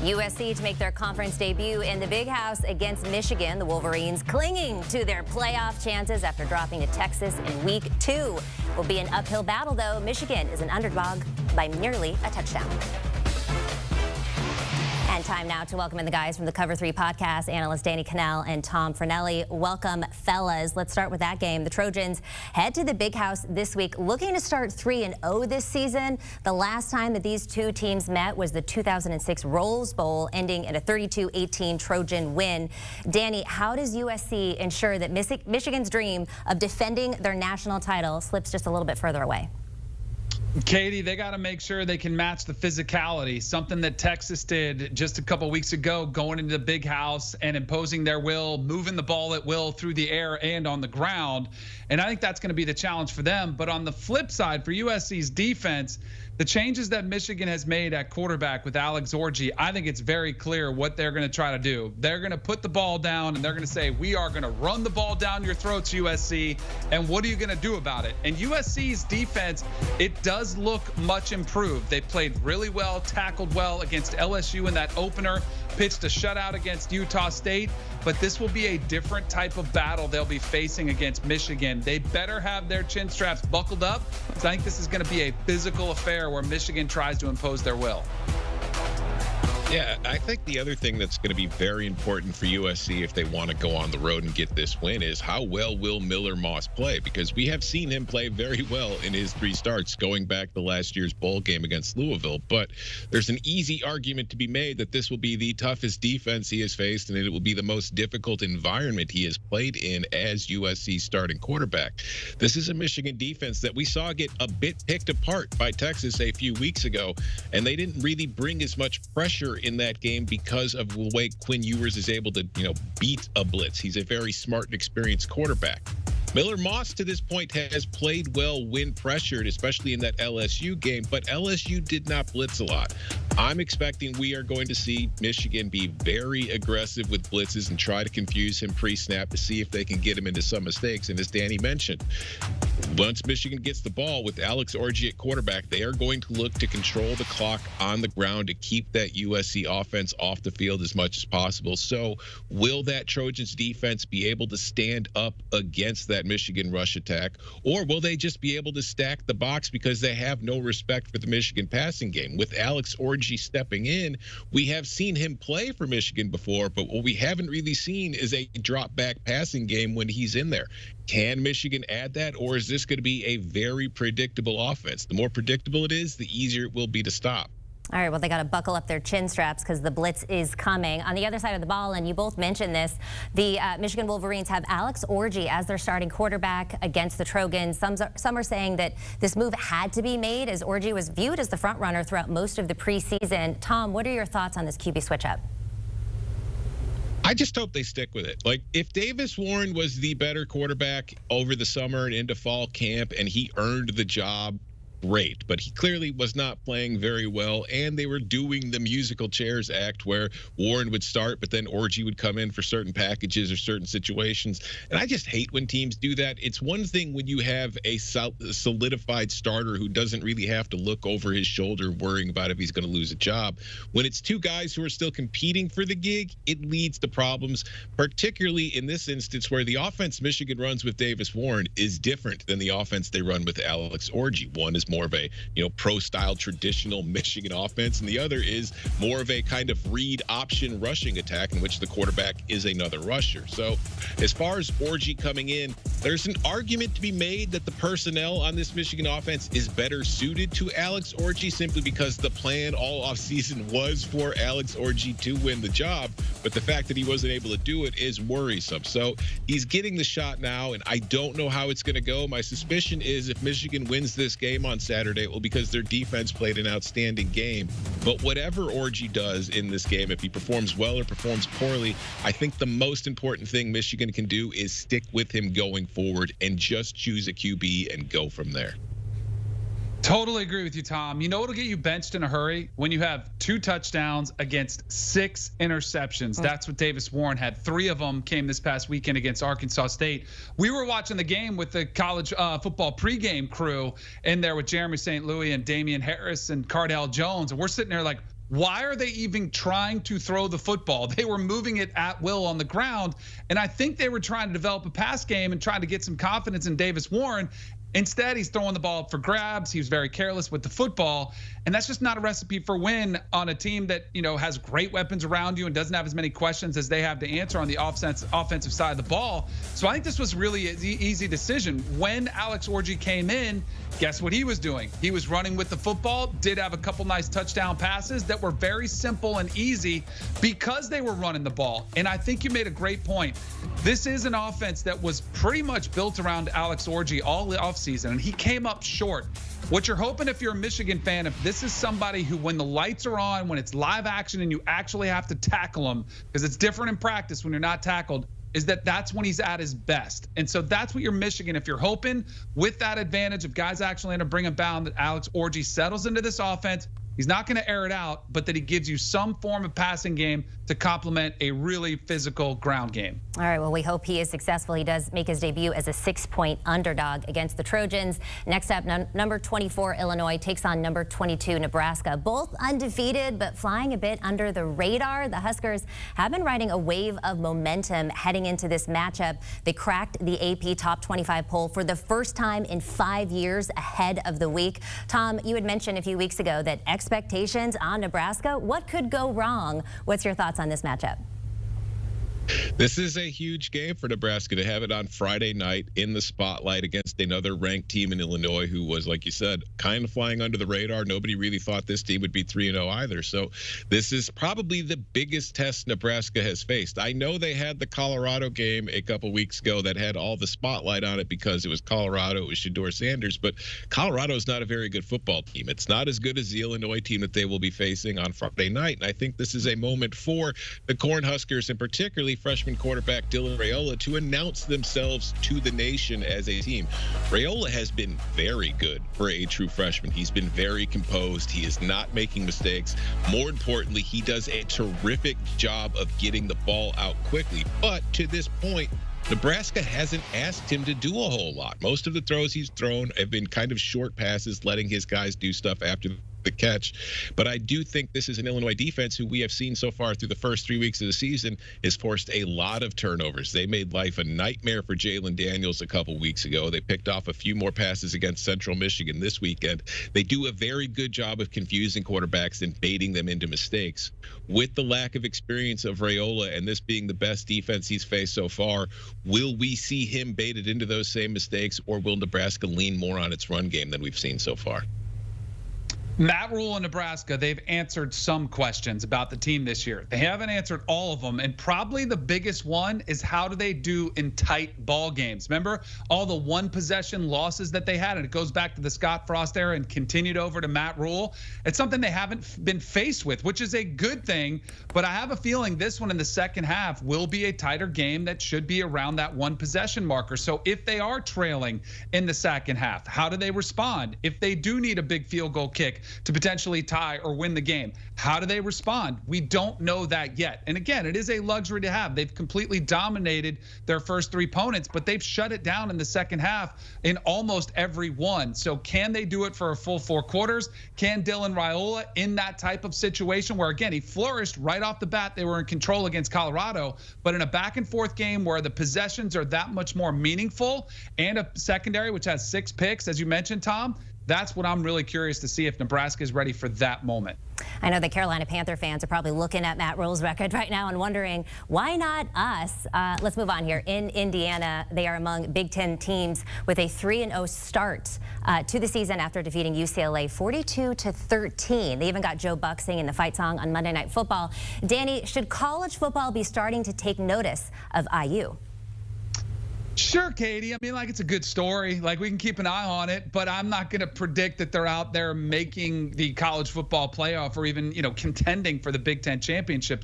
USC to make their conference debut in the Big House against Michigan. The Wolverines clinging to their playoff chances after dropping to Texas in week 2. Will be an uphill battle, though. Michigan is an underdog by nearly a touchdown. And time now to welcome in the guys from the Cover 3 podcast, analysts Danny Kanell and Tom Fornelli. Welcome, fellas. Let's start with that game. The Trojans head to the Big House this week, looking to start 3-0 this season. The last time that these two teams met was the 2006 Rose Bowl, ending in a 32-18 Trojan win. Danny, how does USC ensure that Michigan's dream of defending their national title slips just a little bit further away? Katie, they got to make sure they can match the physicality, something that Texas did just a couple weeks ago, going into the Big House and imposing their will, moving the ball at will through the air and on the ground. And I think that's going to be the challenge for them. But on the flip side, for USC's defense, the changes that Michigan has made at quarterback with Alex Orji, I think it's very clear what they're going to try to do. They're going to put the ball down, and they're going to say, we are going to run the ball down your throats, USC, and what are you going to do about it? And USC's defense, it does look much improved. They played really well, tackled well against LSU in that opener, pitched a shutout against Utah State, but this will be a different type of battle they'll be facing against Michigan. They better have their chin straps buckled up, because I think this is going to be a physical affair where Michigan tries to impose their will. Yeah, I think the other thing that's going to be very important for USC if they want to go on the road and get this win is how well will Miller Moss play, because we have seen him play very well in his 3 starts going back to last year's bowl game against Louisville. But there's an easy argument to be made that this will be the toughest defense he has faced, and it will be the most difficult environment he has played in as USC's starting quarterback. This is a Michigan defense that we saw get a bit picked apart by Texas a few weeks ago, and they didn't really bring as much pressure in that game because of the way Quinn Ewers is able to, beat a blitz. He's a very smart and experienced quarterback. Miller Moss to this point has played well when pressured, especially in that LSU game, but LSU did not blitz a lot. I'm expecting we are going to see Michigan be very aggressive with blitzes and try to confuse him pre-snap to see if they can get him into some mistakes. And as Danny mentioned, once Michigan gets the ball with Alex Orji at quarterback, they are going to look to control the clock on the ground to keep that USC offense off the field as much as possible. So will that Trojans defense be able to stand up against that Michigan rush attack, or will they just be able to stack the box because they have no respect for the Michigan passing game? With Alex Orji stepping in, we have seen him play for Michigan before, but what we haven't really seen is a drop back passing game when he's in there. Can Michigan add that, or is this going to be a very predictable offense? The more predictable it is, the easier it will be to stop. All right, well, they got to buckle up their chin straps because the blitz is coming. On the other side of the ball, and you both mentioned this, the Michigan Wolverines have Alex Orji as their starting quarterback against the Trojans. Some are saying that this move had to be made as Orji was viewed as the front runner throughout most of the preseason. Tom, what are your thoughts on this QB switch-up? I just hope they stick with it. Like, if Davis Warren was the better quarterback over the summer and into fall camp and he earned the job, great, but he clearly was not playing very well, and they were doing the musical chairs act where Warren would start, but then Orji would come in for certain packages or certain situations. And I just hate when teams do that. It's one thing when you have a solidified starter who doesn't really have to look over his shoulder worrying about if he's going to lose a job. When it's 2 guys who are still competing for the gig, it leads to problems, particularly in this instance where the offense Michigan runs with Davis Warren is different than the offense they run with Alex Orji. One is more of a pro-style traditional Michigan offense, and the other is more of a kind of read option rushing attack in which the quarterback is another rusher. So as far as Orji coming in, there's an argument to be made that the personnel on this Michigan offense is better suited to Alex Orji simply because the plan all offseason was for Alex Orji to win the job, but the fact that he wasn't able to do it is worrisome. So he's getting the shot now, and I don't know how it's going to go. My suspicion is if Michigan wins this game on Saturday, it will because their defense played an outstanding game. But whatever Orji does in this game, if he performs well or performs poorly, I think the most important thing Michigan can do is stick with him going forward and just choose a QB and go from there. Totally agree with you, Tom. You know what'll get you benched in a hurry? When you have 2 touchdowns against 6 interceptions. That's what Davis Warren had. 3 of them came this past weekend against Arkansas State. We were watching the game with the college football pregame crew in there with Jeremy St. Louis and Damian Harris and Cardell Jones. And we're sitting there like, why are they even trying to throw the football? They were moving it at will on the ground. And I think they were trying to develop a pass game and trying to get some confidence in Davis Warren. Instead, he's throwing the ball up for grabs. He was very careless with the football. And that's just not a recipe for win on a team that, has great weapons around you and doesn't have as many questions as they have to answer on the offensive side of the ball. So I think this was really an easy decision. When Alex Orji came in, guess what he was doing? He was running with the football, did have a couple nice touchdown passes that were very simple and easy because they were running the ball. And I think you made a great point. This is an offense that was pretty much built around Alex Orji all the offseason, and he came up short. What you're hoping, if you're a Michigan fan, if this is somebody who, when the lights are on, when it's live action and you actually have to tackle him, because it's different in practice when you're not tackled, is that's when he's at his best. And so that's what you're Michigan. If you're hoping with that advantage of guys actually going to bring him down, that Alex Orji settles into this offense. He's not going to air it out, but that he gives you some form of passing game to complement a really physical ground game. All right, well, we hope he is successful. He does make his debut as a 6-point underdog against the Trojans. Next up, number 24, Illinois takes on number 22, Nebraska. Both undefeated, but flying a bit under the radar. The Huskers have been riding a wave of momentum heading into this matchup. They cracked the AP Top 25 poll for the first time in 5 years ahead of the week. Tom, you had mentioned a few weeks ago that expectations on Nebraska. What could go wrong? What's your thoughts on this matchup? This is a huge game for Nebraska to have it on Friday night in the spotlight against another ranked team in Illinois who was, like you said, kind of flying under the radar. Nobody really thought this team would be 3-0 either. So this is probably the biggest test Nebraska has faced. I know they had the Colorado game a couple weeks ago that had all the spotlight on it because it was Colorado, it was Shedeur Sanders, but Colorado is not a very good football team. It's not as good as the Illinois team that they will be facing on Friday night. And I think this is a moment for the Cornhuskers, and particularly freshman quarterback Dylan Raiola, to announce themselves to the nation as a team. Raiola has been very good for a true freshman. He's been very composed. He is not making mistakes. More importantly, he does a terrific job of getting the ball out quickly. But to this point, Nebraska hasn't asked him to do a whole lot. Most of the throws he's thrown have been kind of short passes, letting his guys do stuff after the catch. But I do think this is an Illinois defense who we have seen so far through the first 3 weeks of the season has forced a lot of turnovers. They made life a nightmare for Jalen Daniels a couple weeks ago. They picked off a few more passes against Central Michigan this weekend. They do a very good job of confusing quarterbacks and baiting them into mistakes. With the lack of experience of Raiola and this being the best defense he's faced so far, will we see him baited into those same mistakes, or will Nebraska lean more on its run game than we've seen so far? Matt Rule in Nebraska, they've answered some questions about the team this year. They haven't answered all of them, and probably the biggest one is how do they do in tight ball games? Remember all the one-possession losses that they had, and it goes back to the Scott Frost era and continued over to Matt Rule. It's something they haven't been faced with, which is a good thing, but I have a feeling this one in the second half will be a tighter game that should be around that one-possession marker. So if they are trailing in the second half, how do they respond? If they do need a big field goal kick to potentially tie or win the game, how do they respond? We don't know that yet. And again, it is a luxury to have. They've completely dominated their first 3 opponents, but they've shut it down in the second half in almost every one. So can they do it for a full 4 quarters? Can Dylan Raiola, in that type of situation where, again, he flourished right off the bat, they were in control against Colorado, but in a back and forth game where the possessions are that much more meaningful, and a secondary which has 6 picks, as you mentioned, Tom, that's what I'm really curious to see if Nebraska is ready for that moment. I know the Carolina Panther fans are probably looking at Matt Rule's record right now and wondering, why not us? Let's move on here. In Indiana, they are among Big Ten teams with a 3-0 start to the season after defeating UCLA 42-13. They even got Joe Buck singing the fight song on Monday Night Football. Danny, should college football be starting to take notice of IU? Sure, Katie. I mean, like, it's a good story. Like, we can keep an eye on it, but I'm not going to predict that they're out there making the college football playoff or even, contending for the Big Ten championship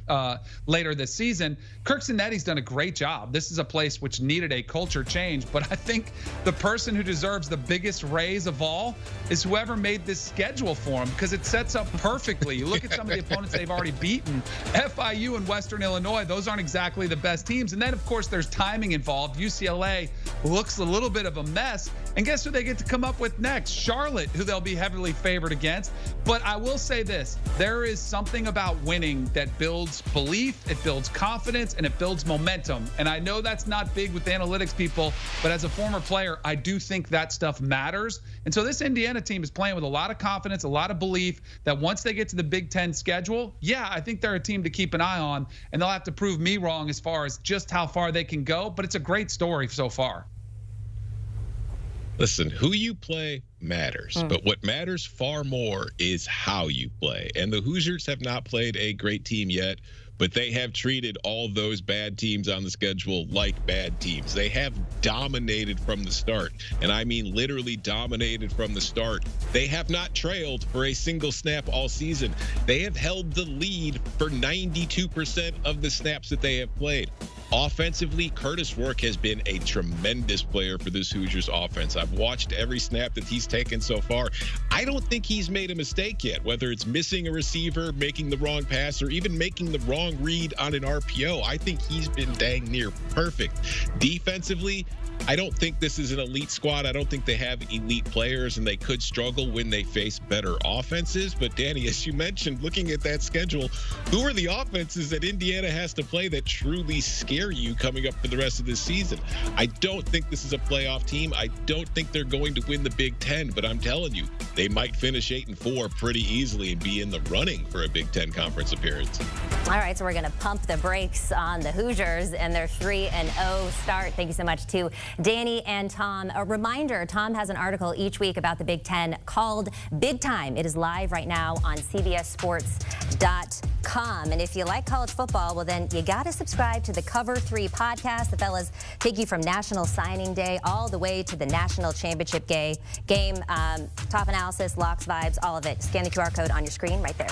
later this season. Kirk Cinnetti's done a great job. This is a place which needed a culture change, but I think the person who deserves the biggest raise of all is whoever made this schedule for them, because it sets up perfectly. You look at some of the opponents they've already beaten. FIU and Western Illinois, those aren't exactly the best teams. And then, of course, there's timing involved. UCLA looks a little bit of a mess. And guess who they get to come up with next? Charlotte, who they'll be heavily favored against. But I will say this, there is something about winning that builds belief, it builds confidence, and it builds momentum. And I know that's not big with analytics people, but as a former player, I do think that stuff matters. And so this Indiana team is playing with a lot of confidence, a lot of belief that once they get to the Big Ten schedule, yeah, I think they're a team to keep an eye on, and they'll have to prove me wrong as far as just how far they can go, but it's a great story so far. Listen, who you play matters, but what matters far more is how you play. And the Hoosiers have not played a great team yet, but they have treated all those bad teams on the schedule like bad teams. They have dominated from the start, and I mean literally dominated from the start. They have not trailed for a single snap all season. They have held the lead for 92% of the snaps that they have played. Offensively, Curtis Rourke has been a tremendous player for this Hoosiers offense. I've watched every snap that he's taken so far. I don't think he's made a mistake yet, whether it's missing a receiver, making the wrong pass, or even making the wrong read on an RPO. I think he's been dang near perfect. Defensively, I don't think this is an elite squad. I don't think they have elite players, and they could struggle when they face better offenses. But Danny, as you mentioned, looking at that schedule, who are the offenses that Indiana has to play that truly scare you coming up for the rest of this season? I don't think this is a playoff team. I don't think they're going to win the Big Ten, but I'm telling you, they might finish 8-4 pretty easily and be in the running for a Big Ten conference appearance. All right, so we're going to pump the brakes on the Hoosiers and their 3-0 start. Thank you so much to Danny and Tom. A reminder, Tom has an article each week about the Big Ten called Big Time. It is live right now on CBS Sports.com. And if you like college football, well, then you got to subscribe to the Cover 3 podcast. The fellas take you from National Signing Day all the way to the National Championship game. Top analysis, locks, vibes, all of it. Scan the QR code on your screen right there.